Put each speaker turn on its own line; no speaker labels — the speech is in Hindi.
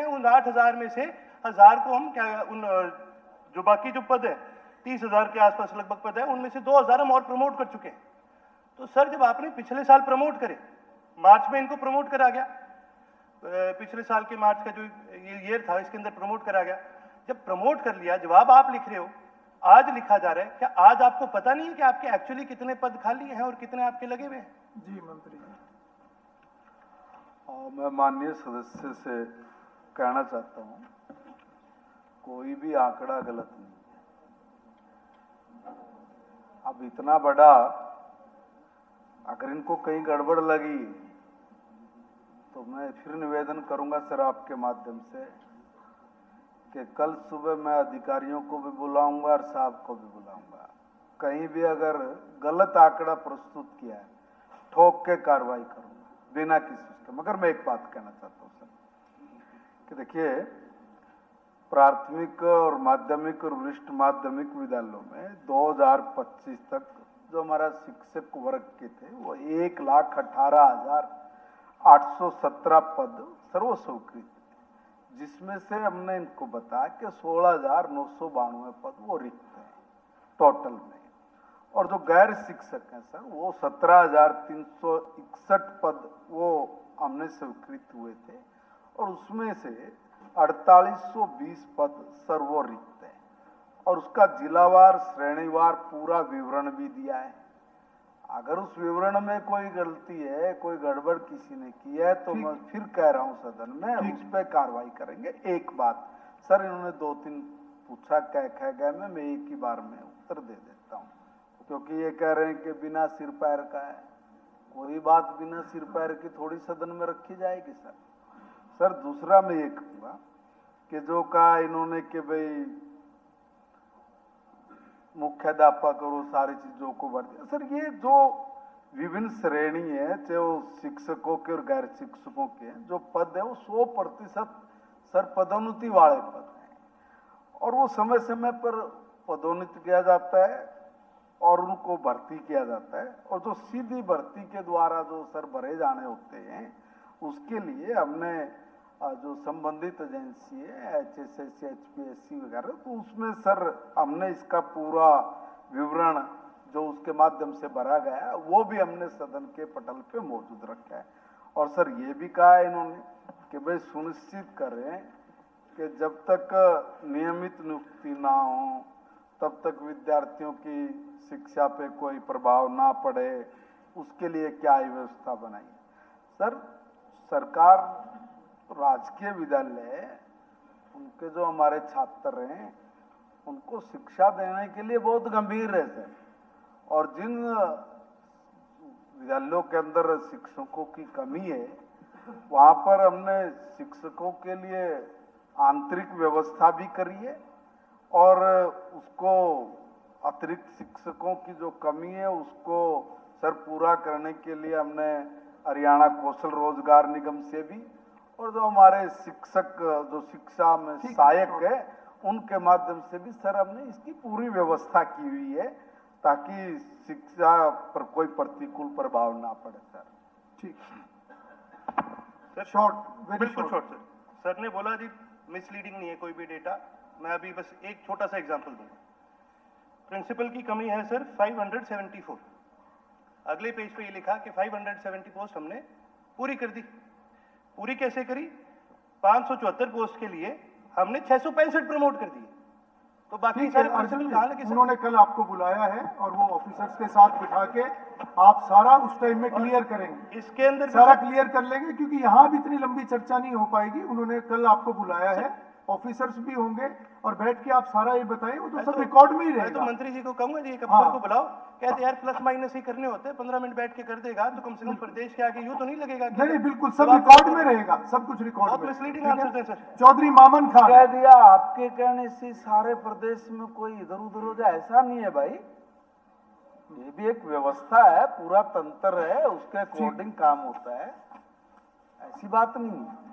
उन 8,000 में से 1,000 को हम क्या उन जो बाकी जो पद है 30,000 के आसपास लगभग पद है, उनमें से 2,000 हम और प्रमोट कर चुके हैं। तो सर जब आपने पिछले साल प्रमोट करे, मार्च में इनको प्रमोट करा गया, पिछले साल के मार्च का जो ये ईयर था इसके अंदर प्रमोट करा गया। जब प्रमोट कर लिया, जवाब आप लिख रहे हो, आज लिखा जा रहा है, क्या आज आपको पता नहीं है कि आपके एक्चुअली कितने पद खाली हैं और कितने आपके लगे हुए हैं?
जी मंत्री जी।
मैं माननीय सदस्य से कहना चाहता हूं, कोई भी आंकड़ा गलत नहीं। अब इतना बड़ा, अगर इनको कहीं गड़बड़ लगी तो मैं फिर निवेदन करूंगा सर आपके माध्यम से कि कल सुबह मैं अधिकारियों को भी बुलाऊंगा और साहब को भी बुलाऊंगा। कहीं भी अगर गलत आंकड़ा प्रस्तुत किया है, ठोक के कार्रवाई करूंगा बिना किसी उसके। मगर मैं एक बात कहना चाहता हूं सर कि देखिए, प्राथमिक और माध्यमिक और वरिष्ठ माध्यमिक विद्यालयों में 2025 तक जो हमारा शिक्षक वर्ग के थे वो 1,18,817 पद सर्व स्वीकृत, जिसमें से हमने इनको बताया कि 16,992 पद वो रिक्त हैं टोटल में, और जो गैर शिक्षक हैं सर वो 17,361 पद वो हमने स्वीकृत हुए थे, और उसमें से 4,820 पद सर्वो रिक्त है, और उसका जिलावार श्रेणीवार पूरा विवरण भी दिया है। अगर उस विवरण में कोई गलती है, कोई गड़बड़ किसी ने की है, तो मैं फिर कह रहा हूं सदन में उस पर कार्रवाई करेंगे। एक बात सर, इन्होंने 2-3 पूछा कह गए, मैं एक ही बार में उत्तर दे देता हूं, क्योंकि ये कह रहे हैं कि बिना सिर पैर का है। कोई बात बिना सिर पैर की थोड़ी सदन में रखी जाएगी सर। सर दूसरा मैं ये कहूंगा कि जो कहा इन्होंने कि भाई मुख्याध्यापक और वो सारी चीजों को बढ़ दिया, सर ये जो विभिन्न श्रेणी है, चाहे वो शिक्षकों के और गैर शिक्षकों के, जो पद है वो 100% सर पदोन्नति वाले पद हैं, और वो समय समय पर पदोन्नति किया जाता है और उनको भर्ती किया जाता है, और जो सीधी भर्ती के द्वारा जो सर भरे जाने होते हैं उसके लिए हमने जो संबंधित एजेंसी है HSSC, HPSC वगैरह, तो उसमें सर हमने इसका पूरा विवरण जो उसके माध्यम से भरा गया है वो भी हमने सदन के पटल पे मौजूद रखा है। और सर ये भी कहा है इन्होंने कि भाई सुनिश्चित करें कि जब तक नियमित नियुक्ति ना हो तब तक विद्यार्थियों की शिक्षा पे कोई प्रभाव ना पड़े, उसके लिए क्या व्यवस्था बनाई। सर सरकार राजकीय विद्यालय, उनके जो हमारे छात्र हैं उनको शिक्षा देने के लिए बहुत गंभीर है सर, और जिन विद्यालयों के अंदर शिक्षकों की कमी है वहां पर हमने शिक्षकों के लिए आंतरिक व्यवस्था भी करी है, और उसको अतिरिक्त शिक्षकों की जो कमी है उसको सर पूरा करने के लिए हमने हरियाणा कौशल रोजगार निगम से भी, और जो हमारे शिक्षक जो शिक्षा में सहायक है उनके माध्यम से भी सर हमने इसकी पूरी व्यवस्था की हुई है ताकि शिक्षा पर कोई प्रतिकूल प्रभाव ना पड़े सर।
ठीक
सर
शॉर्ट,
बिल्कुल शॉर्ट सर। सर ने बोला जी मिसलीडिंग नहीं है कोई भी डेटा, मैं अभी बस एक छोटा सा एग्जांपल दूंगा। प्रिंसिपल की कमी है सर 574, अगले पेज पे ये लिखा कि 570 पोस्ट हमने पूरी कर दी। पूरी कैसे करी? 574 पोस्ट के लिए हमने 665 प्रमोट कर दिए, तो बाकी सारे प्रिंसिपल कहाँ लगे?
उन्होंने कल आपको बुलाया है और वो ऑफिसर्स के साथ बिठा के आप सारा उस टाइम में क्लियर करेंगे,
इसके अंदर
सारा क्लियर कर लेंगे, क्योंकि यहाँ भी इतनी लंबी चर्चा नहीं हो पाएगी। उन्होंने कल आपको बुलाया है, ऑफिसर्स भी होंगे और बैठ के आप सारा ये बताएं, वो तो सब रिकॉर्ड में ही रहेगा।
तो मंत्री जी को कहूंगा जी एक अफसर को बुलाओ, कहते यार प्लस माइनस ही करने होते हैं, 15 मिनट बैठ के कर देगा तो कम से कम प्रदेश के आगे यूं तो नहीं लगेगा।
नहीं बिल्कुल सब रिकॉर्ड में रहेगा, सब कुछ रिकॉर्ड में।
मिसलीडिंग आंसर है सर।
चौधरी मामन खान
कह दिया आपके कहने से सारे प्रदेश में कोई इधर उधर हो जाए, ऐसा नहीं है भाई, ये भी एक व्यवस्था है, पूरा तंत्र है, उसके अकॉर्डिंग काम होता है, ऐसी बात नहीं है।